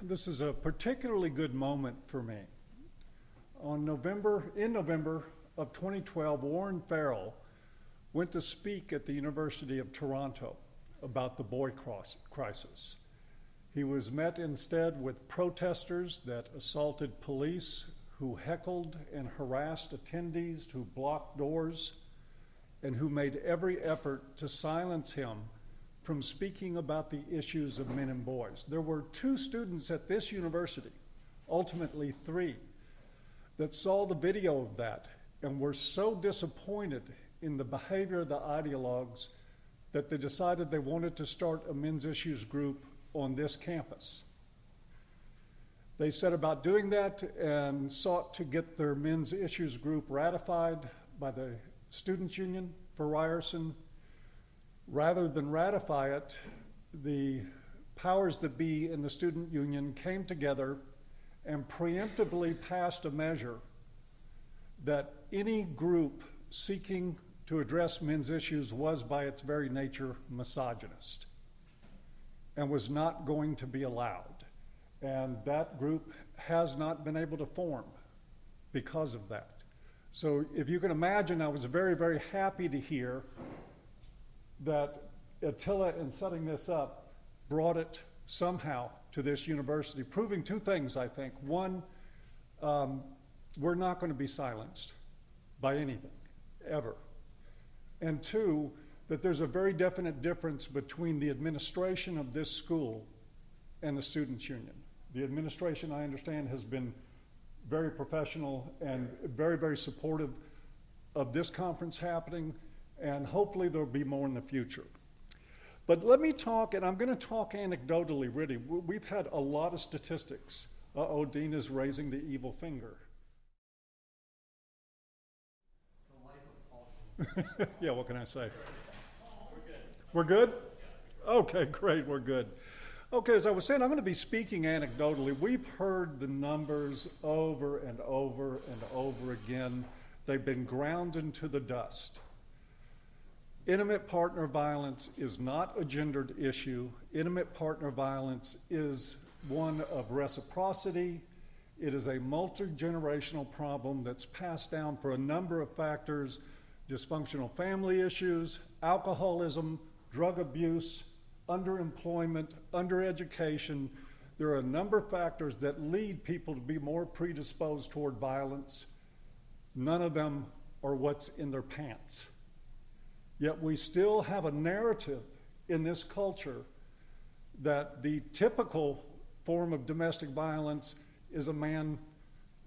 This is a particularly good moment for me. In November of 2012, Warren Farrell went to speak at the University of Toronto about the boy crisis. He was met instead with protesters that assaulted police, who heckled and harassed attendees, who blocked doors, and who made every effort to silence him from speaking about the issues of men and boys. There were 2 students at this university, ultimately 3, that saw the video of that and were so disappointed in the behavior of the ideologues that they decided they wanted to start a men's issues group on this campus. They set about doing that and sought to get their men's issues group ratified by the Students' Union for Ryerson. Rather than ratify it, the powers that be in the student union came together and preemptively passed a measure that any group seeking to address men's issues was by its very nature misogynist and was not going to be allowed. And that group has not been able to form because of that. So if you can imagine, I was very, very happy to hear that Attila, in setting this up, brought it somehow to this university, proving 2 things, I think. One, we're not going to be silenced by anything, ever. And 2, that there's a very definite difference between the administration of this school and the Students' Union. The administration, I understand, has been very professional and very, very supportive of this conference happening, and hopefully there'll be more in the future. But let me talk, and I'm going to talk anecdotally, really. We've had a lot of statistics. Uh-oh, Dean is raising the evil finger. The life of Paul. Yeah, what can I say? We're good? Okay, great, we're good. Okay, as I was saying, I'm going to be speaking anecdotally. We've heard the numbers over and over and over again. They've been ground into the dust. Intimate partner violence is not a gendered issue. Intimate partner violence is one of reciprocity. It is a multi-generational problem that's passed down for a number of factors: dysfunctional family issues, alcoholism, drug abuse, underemployment, undereducation. There are a number of factors that lead people to be more predisposed toward violence. None of them are what's in their pants. Yet we still have a narrative in this culture that the typical form of domestic violence is a man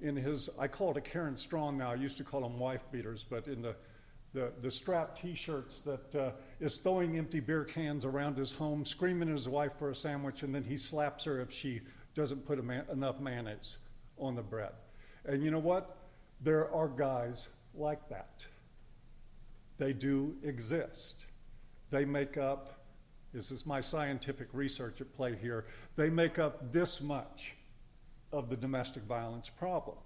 in his, I call it a Karen Strong now, I used to call them wife beaters, but in the strapped t-shirts that is throwing empty beer cans around his home, screaming at his wife for a sandwich, and then he slaps her if she doesn't put enough mayonnaise on the bread. And you know what? There are guys like that. They do exist. They make up, this is my scientific research at play here, they make up this much of the domestic violence problem.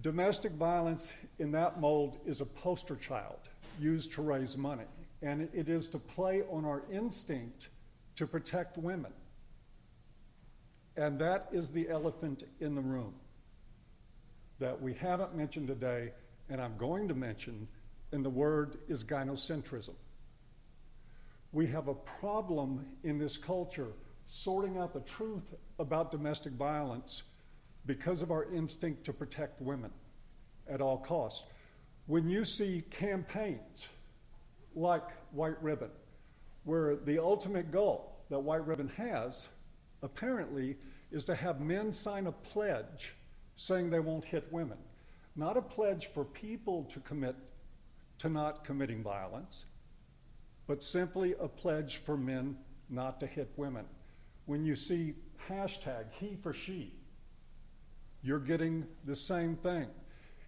Domestic violence in that mold is a poster child used to raise money, and it is to play on our instinct to protect women. And that is the elephant in the room that we haven't mentioned today, and I'm going to mention, and the word is gynocentrism. We have a problem in this culture sorting out the truth about domestic violence because of our instinct to protect women at all costs. When you see campaigns like White Ribbon, where the ultimate goal that White Ribbon has, apparently, is to have men sign a pledge saying they won't hit women. Not a pledge for people to commit to not committing violence, but simply a pledge for men not to hit women. When you see hashtag he for she, you're getting the same thing.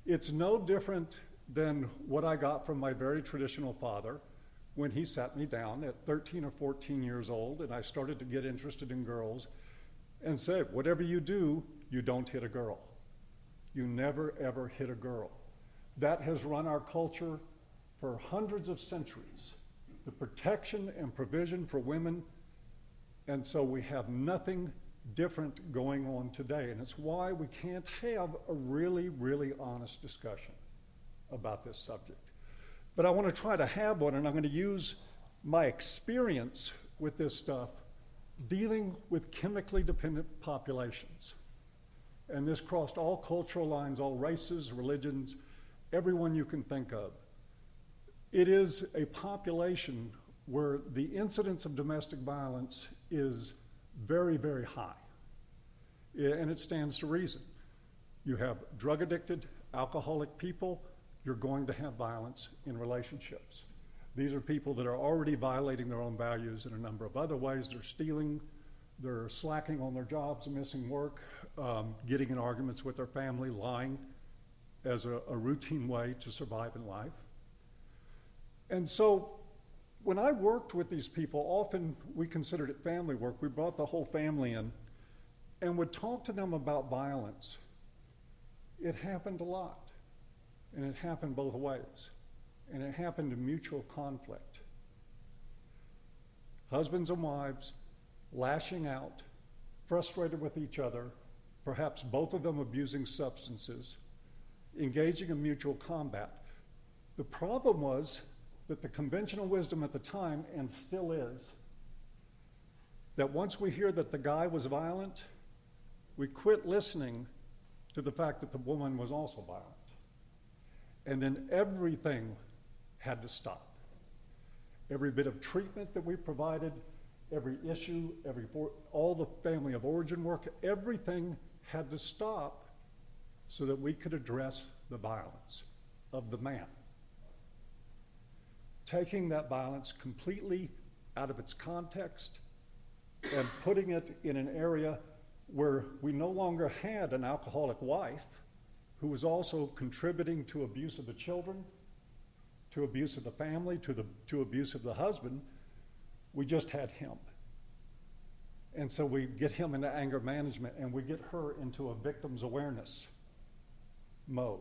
It's no different than what I got from my very traditional father when he sat me down at 13 or 14 years old and I started to get interested in girls and said, whatever you do, you don't hit a girl. You never ever hit a girl. That has run our culture for hundreds of centuries. The protection and provision for women, and so we have nothing different going on today. And it's why we can't have a really, really honest discussion about this subject. But I want to try to have one, and I'm going to use my experience with this stuff dealing with chemically dependent populations. And this crossed all cultural lines, all races, religions, everyone you can think of. It is a population where the incidence of domestic violence is very, very high. And it stands to reason. You have drug addicted, alcoholic people, you're going to have violence in relationships. These are people that are already violating their own values in a number of other ways. They're stealing, they're slacking on their jobs, missing work, getting in arguments with their family, lying as a routine way to survive in life. And so when I worked with these people, often we considered it family work. We brought the whole family in and would talk to them about violence. It happened a lot, and it happened both ways, and it happened in mutual conflict. Husbands and wives lashing out, frustrated with each other, perhaps both of them abusing substances, engaging in mutual combat. The problem was that the conventional wisdom at the time, and still is, that once we hear that the guy was violent, we quit listening to the fact that the woman was also violent. And then everything had to stop. Every bit of treatment that we provided, every issue, all the family of origin work, everything had to stop so that we could address the violence of the man. Taking that violence completely out of its context and putting it in an area where we no longer had an alcoholic wife who was also contributing to abuse of the children, to abuse of the family, to abuse of the husband. We just had him. And so we get him into anger management, and we get her into a victim's awareness mode,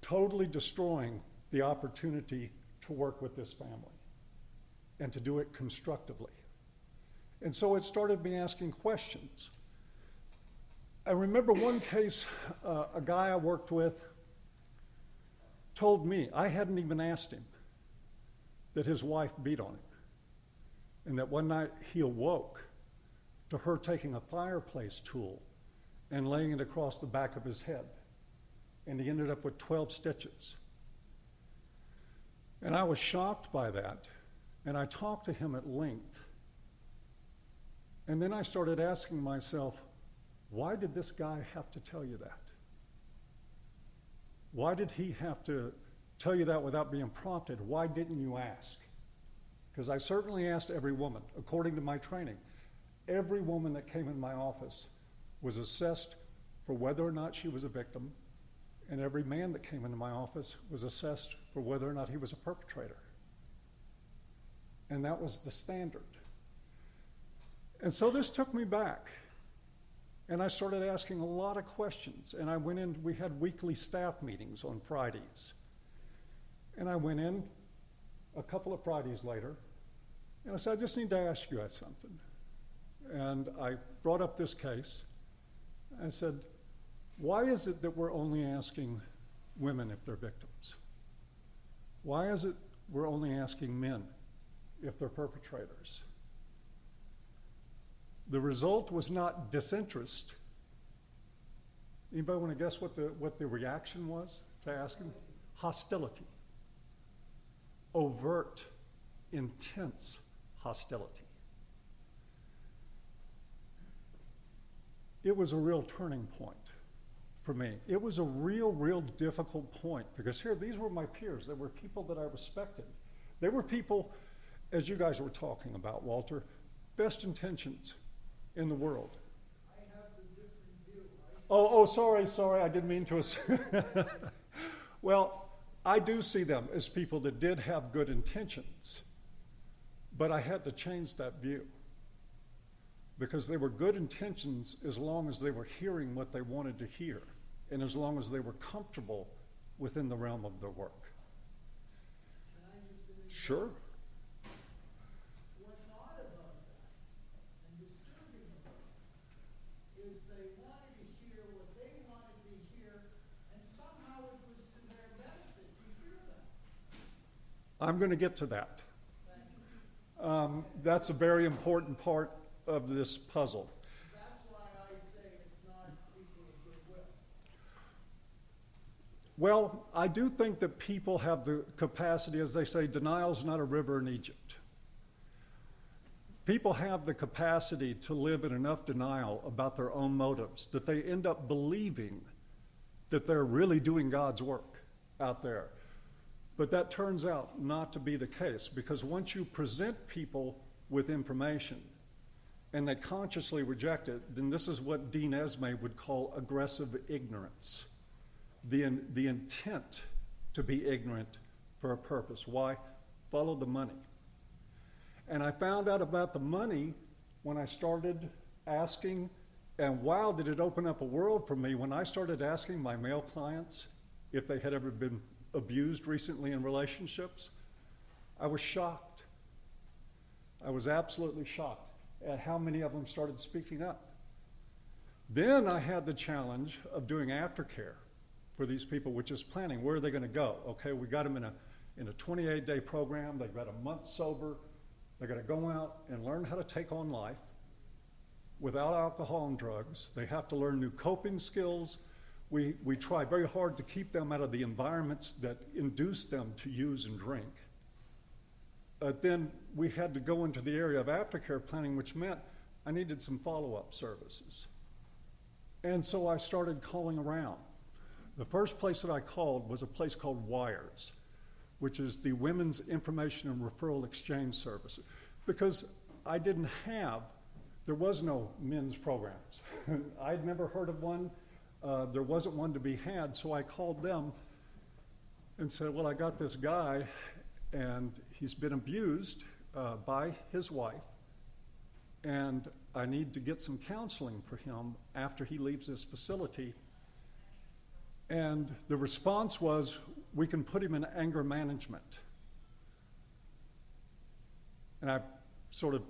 totally destroying the opportunity to work with this family and to do it constructively. And so it started me asking questions. I remember one case, a guy I worked with told me, I hadn't even asked him, that his wife beat on him. And that one night he awoke to her taking a fireplace tool and laying it across the back of his head. And he ended up with 12 stitches. And I was shocked by that, and I talked to him at length. And then I started asking myself, why did this guy have to tell you that? Why did he have to tell you that without being prompted? Why didn't you ask? Because I certainly asked every woman, according to my training. Every woman that came in my office was assessed for whether or not she was a victim, and every man that came into my office was assessed for whether or not he was a perpetrator. And that was the standard. And so this took me back. And I started asking a lot of questions. And I went in, we had weekly staff meetings on Fridays. And I went in a couple of Fridays later, and I said, I just need to ask you guys something. And I brought up this case. I said, why is it that we're only asking women if they're victims? Why is it we're only asking men if they're perpetrators? The result was not disinterest. Anybody want to guess what the reaction was to asking? Hostility. Overt, intense hostility. It was a real turning point for me. It was a real difficult point, because here, these were my peers. They were people that I respected. They were people, as you guys were talking about, Walter, best intentions in the world. I have a different view. Sorry, I didn't mean to. Well, I do see them as people that did have good intentions, but I had to change that view, because they were good intentions as long as they were hearing what they wanted to hear, and as long as they were comfortable within the realm of their work. Can I just interject? Sure. What's odd about that and disturbing about I'm going to get to that. That's a very important part of this puzzle. That's why I say it's not people of goodwill. Well, I do think that people have the capacity, as they say, denial's not a river in Egypt. People have the capacity to live in enough denial about their own motives that they end up believing that they're really doing God's work out there. But that turns out not to be the case, because once you present people with information and they consciously reject it, then this is what Dean Esme would call aggressive ignorance. The intent to be ignorant for a purpose. Why? Follow the money. And I found out about the money when I started asking, and wow, did it open up a world for me when I started asking my male clients if they had ever been abused recently in relationships. I was shocked. I was absolutely shocked at how many of them started speaking up. Then I had the challenge of doing aftercare for these people, which is planning. Where are they going to go? Okay, we got them in a 28-day program. They've got a month sober. They're going to go out and learn how to take on life without alcohol and drugs. They have to learn new coping skills. We try very hard to keep them out of the environments that induce them to use and drink. Then we had to go into the area of aftercare planning, which meant I needed some follow-up services. And so I started calling around. The first place that I called was a place called WIRES, which is the Women's Information and Referral Exchange Service, because there was no men's programs. I'd never heard of one. There wasn't one to be had, so I called them and said, well, I got this guy, and he's been abused by his wife, and I need to get some counseling for him after he leaves this facility. And the response was, we can put him in anger management. And I sort of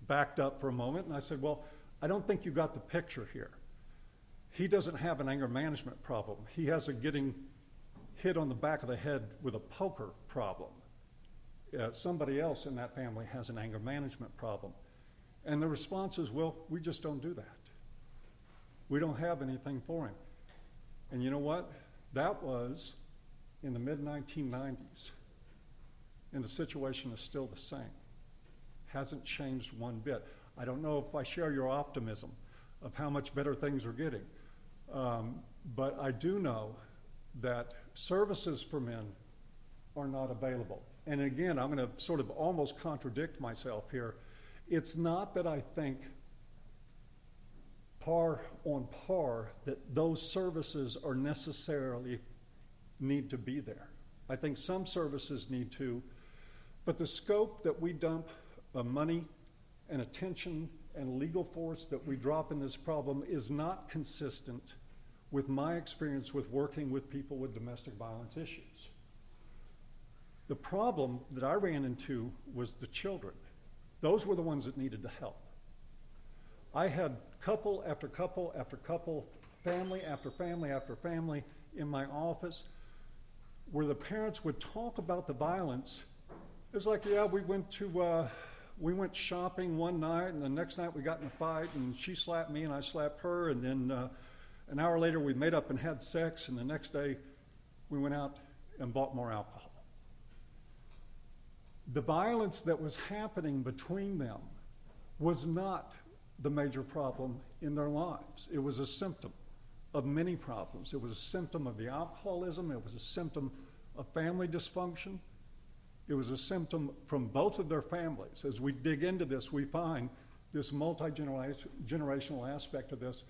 backed up for a moment, and I said, well, I don't think you got the picture here. He doesn't have an anger management problem. He has a getting hit on the back of the head with a poker problem. Somebody else in that family has an anger management problem. And the response is, well, we just don't do that. We don't have anything for him. And you know what? That was in the mid-1990s. And the situation is still the same. Hasn't changed one bit. I don't know if I share your optimism of how much better things are getting. But I do know that services for men are not available. And again, I'm going to sort of almost contradict myself here. It's not that I think par on par that those services are necessarily need to be there. I think some services need to, but the scope that we dump money and attention and legal force that we drop in this problem is not consistent with my experience with working with people with domestic violence issues. The problem that I ran into was the children. Those were the ones that needed the help. I had couple after couple after couple, family after family after family in my office where the parents would talk about the violence. It was like, yeah, we went shopping one night, and the next night we got in a fight, and she slapped me and I slapped her, and then an hour later we made up and had sex, and the next day we went out and bought more alcohol. The violence that was happening between them was not the major problem in their lives. It was a symptom of many problems. It was a symptom of the alcoholism. It was a symptom of family dysfunction. It was a symptom from both of their families. As we dig into this, we find this multi-generational aspect of this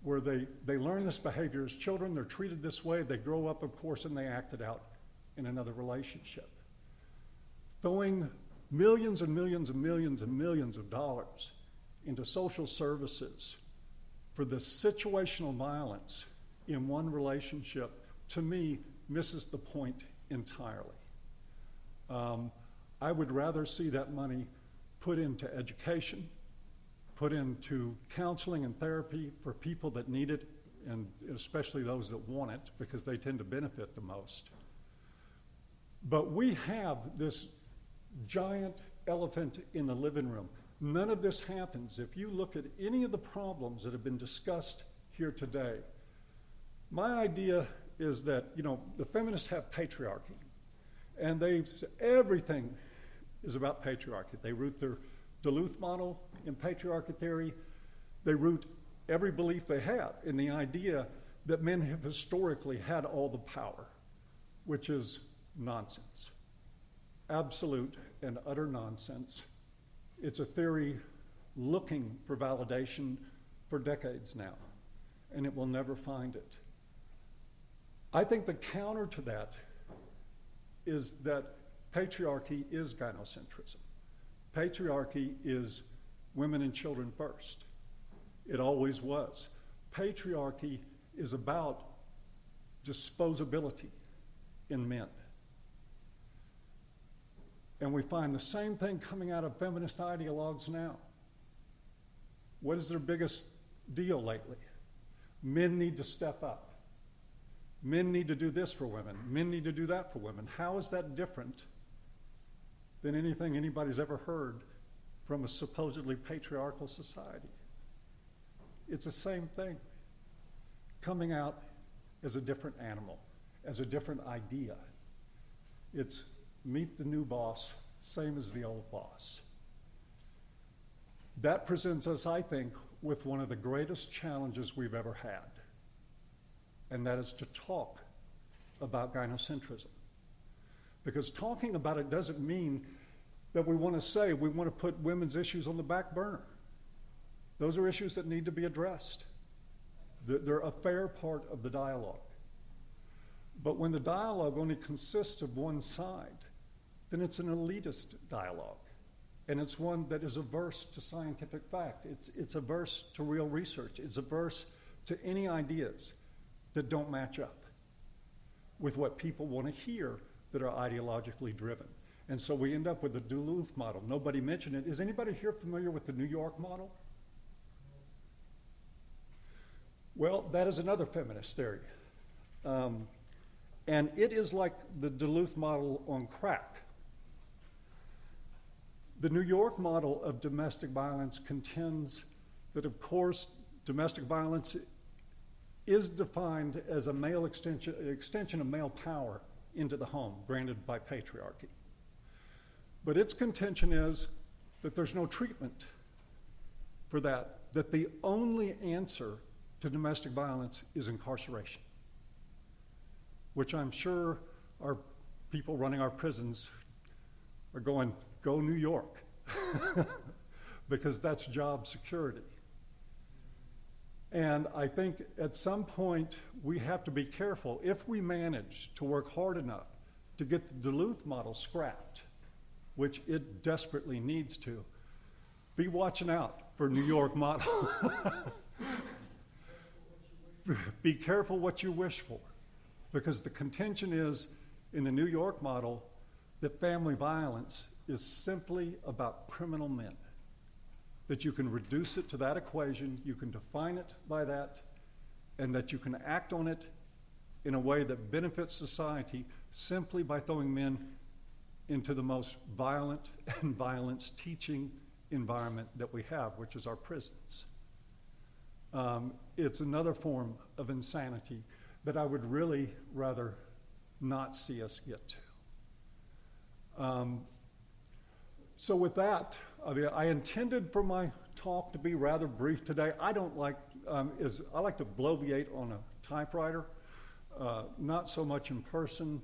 where they learn this behavior as children, they're treated this way, they grow up, of course, and they act it out in another relationship. Throwing millions and millions and millions and millions of dollars into social services for the situational violence in one relationship, to me, misses the point entirely. I would rather see that money put into education, put into counseling and therapy for people that need it, and especially those that want it, because they tend to benefit the most. But we have this giant elephant in the living room. None of this happens. If you look at any of the problems that have been discussed here today, my idea is that, you know, the feminists have patriarchy, and everything is about patriarchy. They root their Duluth Model in patriarchy theory. They root every belief they have in the idea that men have historically had all the power, which is nonsense. Absolute and utter nonsense. It's a theory looking for validation for decades now, and it will never find it. I think the counter to that is that patriarchy is gynocentrism. Patriarchy is women and children first. It always was. Patriarchy is about disposability in men. And we find the same thing coming out of feminist ideologues now. What is their biggest deal lately? Men need to step up. Men need to do this for women. Men need to do that for women. How is that different than anything anybody's ever heard from a supposedly patriarchal society? It's the same thing, coming out as a different animal, as a different idea. It's meet the new boss, same as the old boss. That presents us, I think, with one of the greatest challenges we've ever had, and that is to talk about gynocentrism. Because talking about it doesn't mean that we want to say we want to put women's issues on the back burner. Those are issues that need to be addressed. They're a fair part of the dialogue. But when the dialogue only consists of one side, then it's an elitist dialogue. And it's one that is averse to scientific fact. It's averse to real research. It's averse to any ideas that don't match up with what people want to hear that are ideologically driven. And so we end up with the Duluth model. Nobody mentioned it. Is anybody here familiar with the New York model? Well, that is another feminist theory. And it is like the Duluth model on crack. The New York model of domestic violence contends that, of course, domestic violence is defined as a male extension of male power into the home, granted by patriarchy. But its contention is that there's no treatment for that the only answer to domestic violence is incarceration, which I'm sure our people running our prisons are going, go New York, because that's job security. And I think at some point we have to be careful. If we manage to work hard enough to get the Duluth model scrapped, which it desperately needs to, be watching out for New York model. Be careful what you wish for, because the contention is in the New York model that family violence is simply about criminal men, that you can reduce it to that equation, you can define it by that, and that you can act on it in a way that benefits society simply by throwing men into the most violent and violence-teaching environment that we have, which is our prisons. It's another form of insanity that I would really rather not see us get to. So with that, I intended for my talk to be rather brief today. I don't like, I like to bloviate on a typewriter, not so much in person,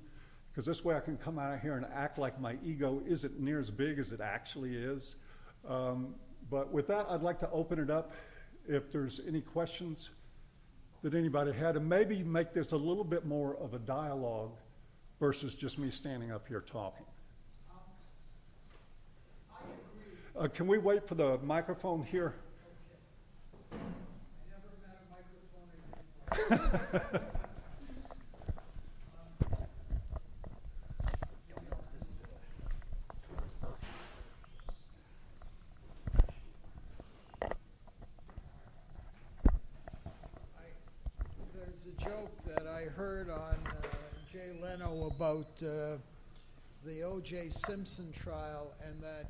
because this way I can come out here and act like my ego isn't near as big as it actually is. But with that, I'd like to open it up if there's any questions that anybody had, and maybe make this a little bit more of a dialogue versus just me standing up here talking. I agree. Can we wait for the microphone here? Okay. I never met a microphone in There's a joke that I heard on Jay Leno about the O.J. Simpson trial and that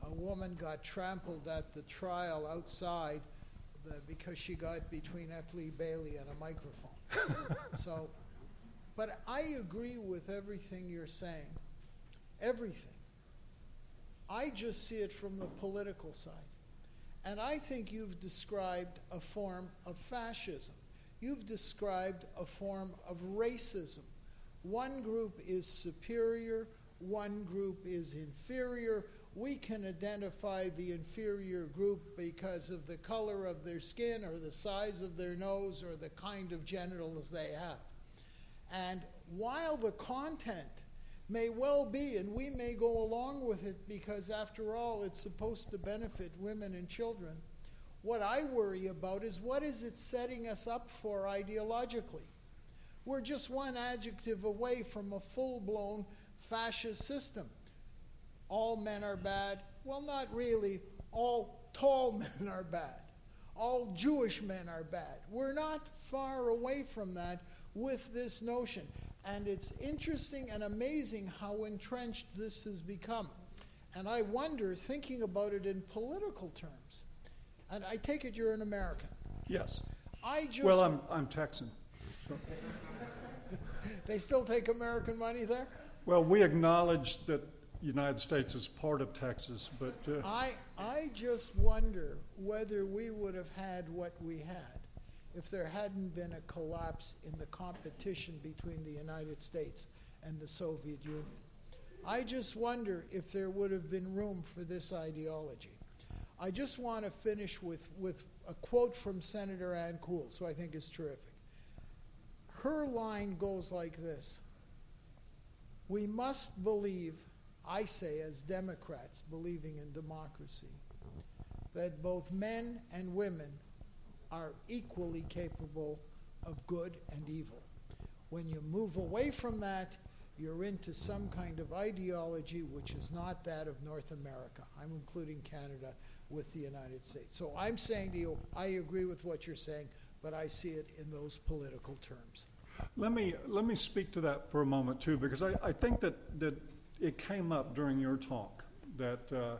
a woman got trampled at the trial outside because she got between F. Lee Bailey and a microphone. But I agree with everything you're saying. Everything. I just see it from the political side. And I think you've described a form of fascism. You've described a form of racism. One group is superior, one group is inferior. We can identify the inferior group because of the color of their skin or the size of their nose or the kind of genitals they have. And while the content may well be, and we may go along with it because after all it's supposed to benefit women and children, what I worry about is what is it setting us up for ideologically? We're just one adjective away from a full-blown fascist system. All men are bad. Well, not really. All tall men are bad. All Jewish men are bad. We're not far away from that with this notion. And it's interesting and amazing how entrenched this has become. And I wonder, thinking about it in political terms, and I take it you're an American. Yes. Well, I'm Texan. So. They still take American money there? Well, we acknowledge that the United States is part of Texas, but... I just wonder whether we would have had what we had if there hadn't been a collapse in the competition between the United States and the Soviet Union. I just wonder if there would have been room for this ideology. I just want to finish with a quote from Senator Ann Coulls, who I think is terrific. Her line goes like this: we must believe, I say as Democrats believing in democracy, that both men and women are equally capable of good and evil. When you move away from that, you're into some kind of ideology which is not that of North America. I'm including Canada with the United States. So I'm saying to you, I agree with what you're saying, but I see it in those political terms. Let me speak to that for a moment too, because I think that it came up during your talk that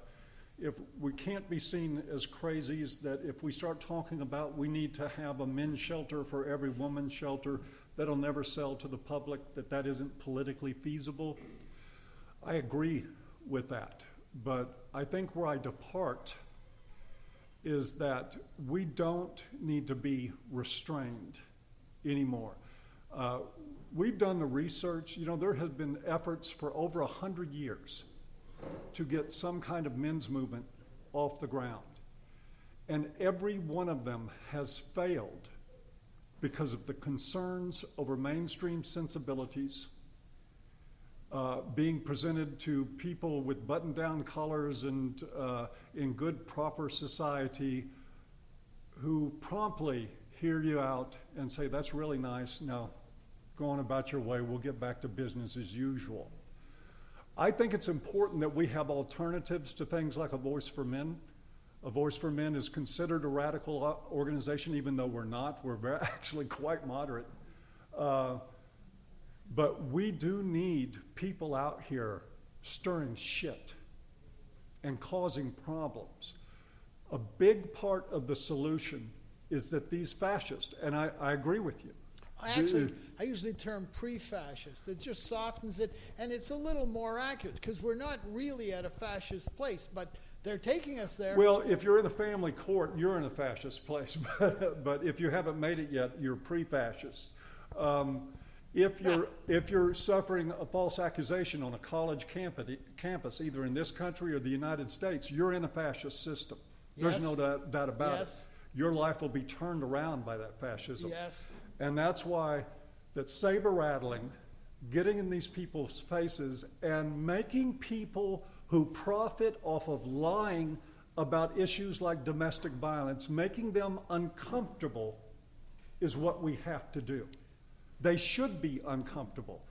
if we can't be seen as crazies, that if we start talking about we need to have a men's shelter for every woman's shelter, that'll never sell to the public, that isn't politically feasible. I agree with that, but I think where I depart is that we don't need to be restrained anymore. We've done the research. You know, there have been efforts for over 100 years to get some kind of men's movement off the ground. And every one of them has failed because of the concerns over mainstream sensibilities, being presented to people with button-down collars and in good, proper society who promptly hear you out and say, that's really nice, no, go on about your way, we'll get back to business as usual. I think it's important that we have alternatives to things like A Voice for Men. A Voice for Men is considered a radical organization, even though we're not. We're actually quite moderate. But we do need people out here stirring shit and causing problems. A big part of the solution is that these fascists, and I agree with you. Actually, I usually term pre-fascist. It just softens it, and it's a little more accurate, because we're not really at a fascist place, but they're taking us there. Well, if you're in a family court, you're in a fascist place, but if you haven't made it yet, you're pre-fascist. If you're suffering a false accusation on a college campus, either in this country or the United States, you're in a fascist system. Yes. There's no doubt about Yes. it. Your life will be turned around by that fascism. Yes. And that's why that saber rattling, getting in these people's faces and making people who profit off of lying about issues like domestic violence, making them uncomfortable is what we have to do. They should be uncomfortable.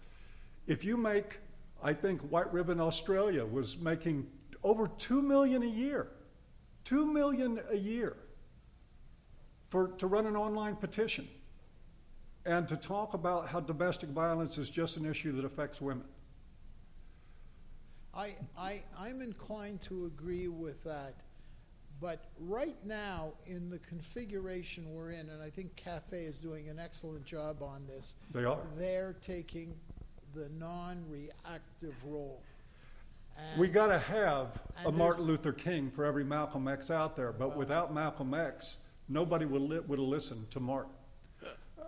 If you make, I think White Ribbon Australia was making over $2 million a year, $2 million a year to run an online petition and to talk about how domestic violence is just an issue that affects women. I'm inclined to agree with that. But right now, in the configuration we're in, and I think CAFE is doing an excellent job on this, They are. they're taking the non-reactive role. And We got to have a and Martin Luther King for every Malcolm X out there, but without Malcolm X, nobody would have listened to Martin.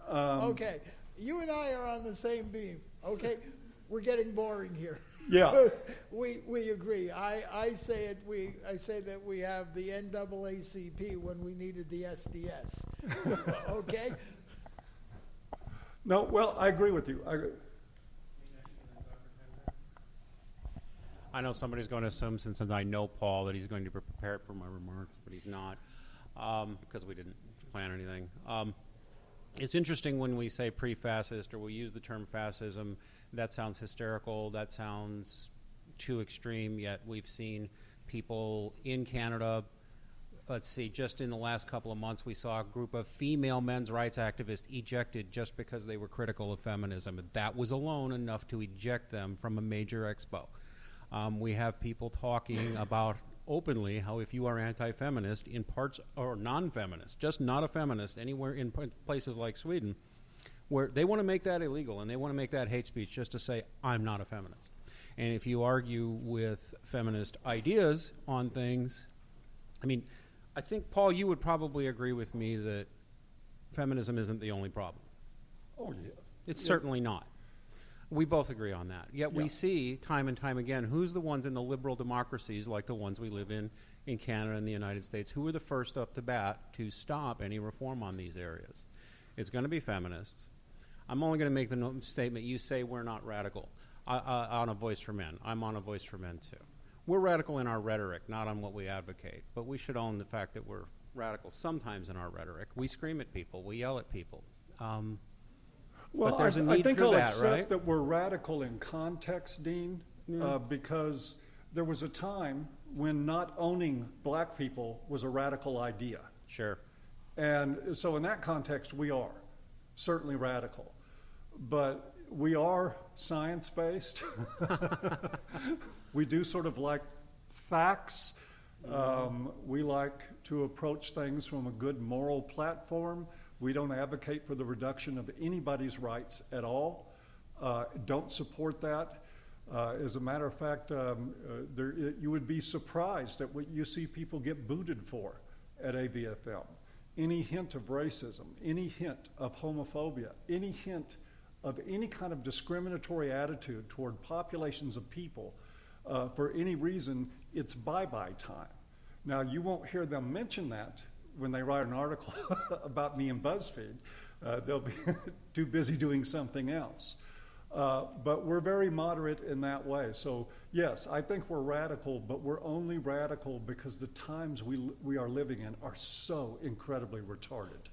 okay, you and I are on the same beam. Okay, we're getting boring here. Yeah. we agree. I say that we have the NAACP when we needed the SDS. Okay. No, well, I agree with you. I know somebody's going to assume, since I know Paul, that he's going to be prepared for my remarks, but he's not, because we didn't plan anything. It's interesting when we say pre-fascist, or we use the term fascism. That sounds hysterical. That sounds too extreme. Yet we've seen people in Canada. Let's see, just in the last couple of months, we saw a group of female men's rights activists ejected just because they were critical of feminism. That was alone enough to eject them from a major expo. We have people talking about openly how if you are anti-feminist in parts, or non-feminist, just not a feminist, anywhere in places like Sweden, where they want to make that illegal and they want to make that hate speech just to say, I'm not a feminist. And if you argue with feminist ideas on things, I mean, I think, Paul, you would probably agree with me that feminism isn't the only problem. Oh, yeah. It's certainly not. We both agree on that. Yet we see time and time again who's the ones in the liberal democracies like the ones we live in Canada and the United States, who are the first up to bat to stop any reform on these areas. It's going to be feminists. I'm only going to make the statement, you say we're not radical on A Voice for Men. I'm on A Voice for Men too. We're radical in our rhetoric, not on what we advocate, but we should own the fact that we're radical sometimes in our rhetoric. We scream at people. We yell at people. Well, but there's a need I think for I'll that, accept right? that we're radical in context, Dean, because there was a time when not owning black people was a radical idea. Sure. And so in that context, we are certainly radical. But we are science-based. We do sort of like facts. We like to approach things from a good moral platform. We don't advocate for the reduction of anybody's rights at all. Don't support that. As a matter of fact, you would be surprised at what you see people get booted for at AVFM. Any hint of racism, any hint of homophobia, any hint of any kind of discriminatory attitude toward populations of people, for any reason, it's bye-bye time. Now, you won't hear them mention that when they write an article about me in BuzzFeed. They'll be too busy doing something else. But we're very moderate in that way. So, yes, I think we're radical, but we're only radical because the times we are living in are so incredibly retarded.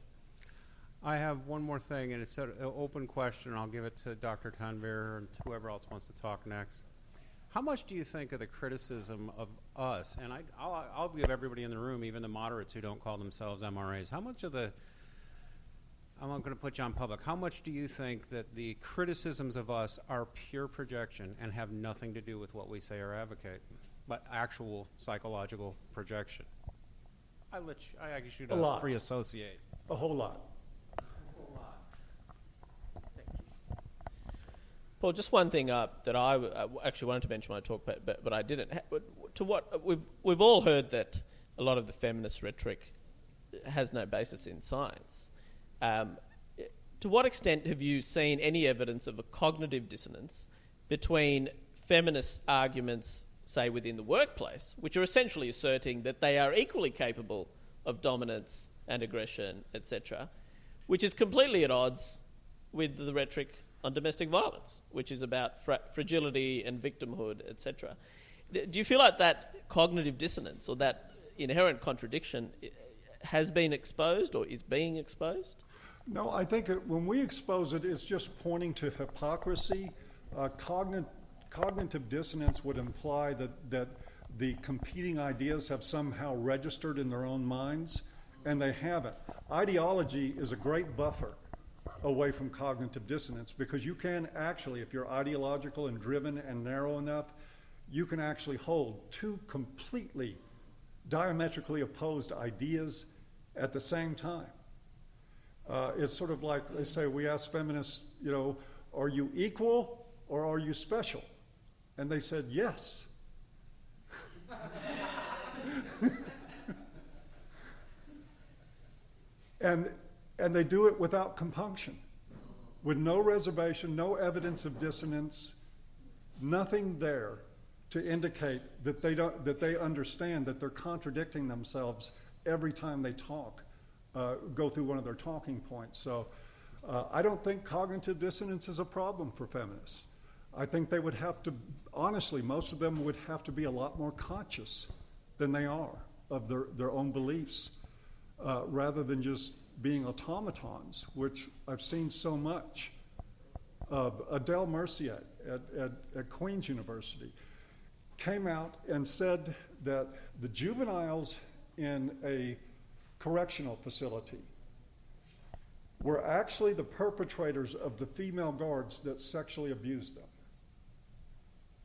I have one more thing, and it's an open question. I'll give it to Dr. Tanvir and whoever else wants to talk next. How much do you think of the criticism of us, and I'll give everybody in the room, even the moderates who don't call themselves MRAs, how much of the, I'm not going to put you on public, how much do you think that the criticisms of us are pure projection and have nothing to do with what we say or advocate, but actual psychological projection? I guess you to free associate. A whole lot. Paul, just one thing that I actually wanted to mention when I talked, but I didn't. To what we've all heard that a lot of the feminist rhetoric has no basis in science. To what extent have you seen any evidence of a cognitive dissonance between feminist arguments, say within the workplace, which are essentially asserting that they are equally capable of dominance and aggression, etc., which is completely at odds with the rhetoric on domestic violence, which is about fragility and victimhood, etc. Do you feel like that cognitive dissonance or that inherent contradiction has been exposed or is being exposed? No, I think when we expose it, it's just pointing to hypocrisy. Cognitive dissonance would imply that the competing ideas have somehow registered in their own minds, and they haven't. Ideology is a great buffer away from cognitive dissonance, because you can actually, if you're ideological and driven and narrow enough, you can actually hold two completely diametrically opposed ideas at the same time. It's sort of like they say, we ask feminists, you know, are you equal or are you special? And they said, yes. And they do it without compunction, with no reservation, no evidence of dissonance, nothing there to indicate that they understand that they're contradicting themselves every time they talk, go through one of their talking points. So I don't think cognitive dissonance is a problem for feminists. I think they would have to, honestly, most of them would have to be a lot more conscious than they are of their own beliefs, rather than just being automatons, which I've seen so much of. Adele Mercier at Queen's University came out and said that the juveniles in a correctional facility were actually the perpetrators of the female guards that sexually abused them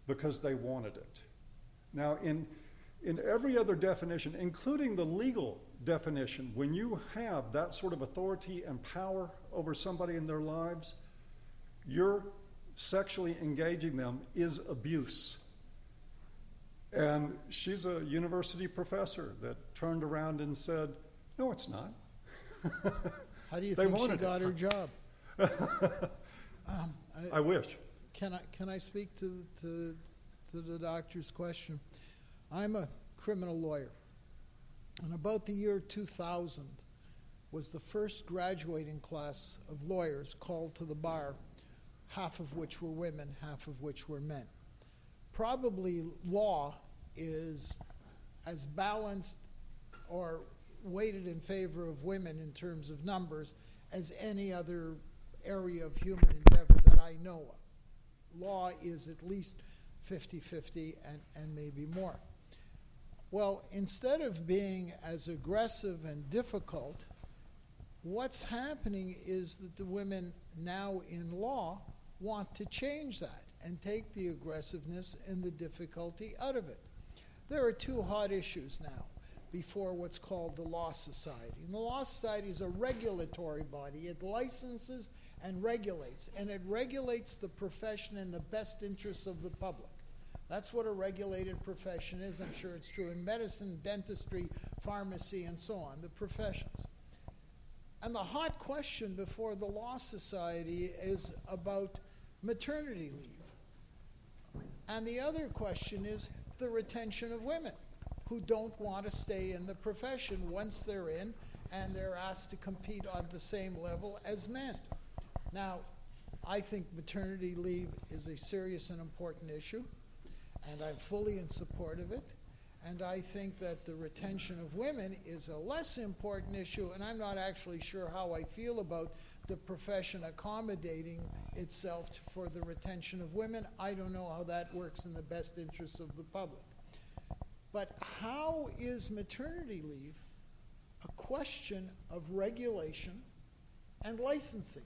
because they wanted it. Now, in every other definition, including the legal definition, when you have that sort of authority and power over somebody in their lives, you're sexually engaging them is abuse. And she's a university professor that turned around and said, no, it's not. How do you They think she wanted got it. her job? I wish. Can I speak to the doctor's question? I'm a criminal lawyer, and about the year 2000 was the first graduating class of lawyers called to the bar, half of which were women, half of which were men. Probably law is as balanced or weighted in favor of women in terms of numbers as any other area of human endeavor that I know of. Law is at least 50-50 and maybe more. Well, instead of being as aggressive and difficult, what's happening is that the women now in law want to change that and take the aggressiveness and the difficulty out of it. There are two hot issues now before what's called the Law Society. And the Law Society is a regulatory body. It licenses and regulates the profession in the best interests of the public. That's what a regulated profession is. I'm sure it's true in medicine, dentistry, pharmacy, and so on, the professions. And the hot question before the Law Society is about maternity leave. And the other question is the retention of women who don't want to stay in the profession once they're in and they're asked to compete on the same level as men. Now, I think maternity leave is a serious and important issue, and I'm fully in support of it. And I think that the retention of women is a less important issue, and I'm not actually sure how I feel about the profession accommodating itself for the retention of women. I don't know how that works in the best interests of the public. But how is maternity leave a question of regulation and licensing?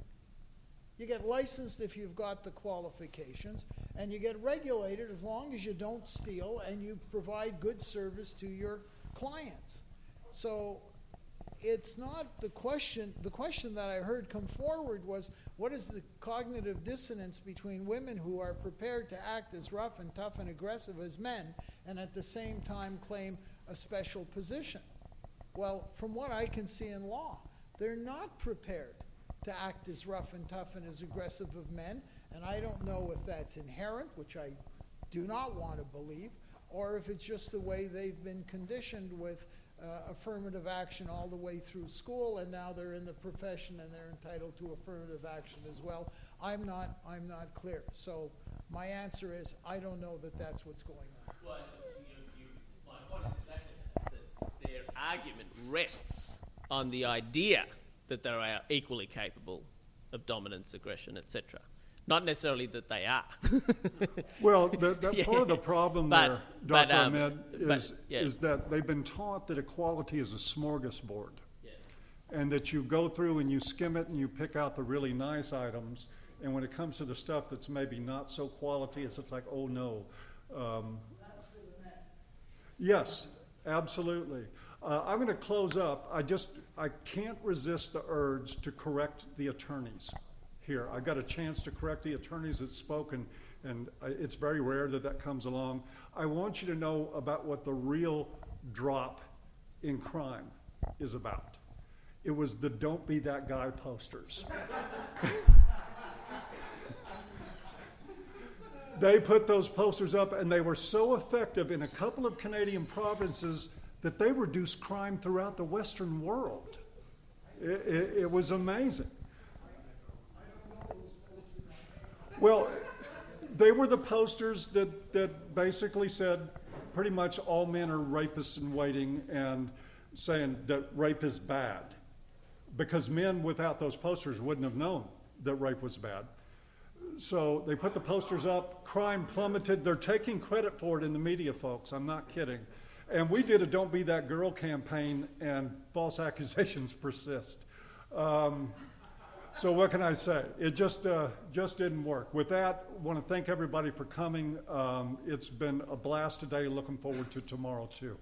You get licensed if you've got the qualifications, and you get regulated as long as you don't steal and you provide good service to your clients. So it's not the question. The question that I heard come forward was, what is the cognitive dissonance between women who are prepared to act as rough and tough and aggressive as men and at the same time claim a special position? Well, from what I can see in law, they're not prepared to act as rough and tough and as aggressive of men, and I don't know if that's inherent, which I do not want to believe, or if it's just the way they've been conditioned with affirmative action all the way through school, and now they're in the profession and they're entitled to affirmative action as well. I'm not clear. So my answer is I don't know that that's what's going on. Well, my point is exactly that their argument rests on the idea that they are equally capable of dominance, aggression, etc. Not necessarily that they are. Well, part of the problem there, Dr. Ahmed, yeah. is that they've been taught that equality is a smorgasbord. Yeah. And that you go through and you skim it and you pick out the really nice items, and when it comes to the stuff that's maybe not so quality, it's like, oh no, Yes, absolutely. I'm going to close up. I can't resist the urge to correct the attorneys here. I got a chance to correct the attorneys that spoke, and it's very rare that that comes along. I want you to know about what the real drop in crime is about. It was the "Don't Be That Guy" posters. They put those posters up, and they were so effective in a couple of Canadian provinces that they reduced crime throughout the Western world. It was amazing. Well, they were the posters that basically said pretty much all men are rapists in waiting, and saying that rape is bad. Because men without those posters wouldn't have known that rape was bad. So they put the posters up, crime plummeted. They're taking credit for it in the media, folks. I'm not kidding. And we did a "Don't Be That Girl" campaign, and false accusations persist. So what can I say? It just didn't work. With that, I want to thank everybody for coming. It's been a blast today. Looking forward to tomorrow, too.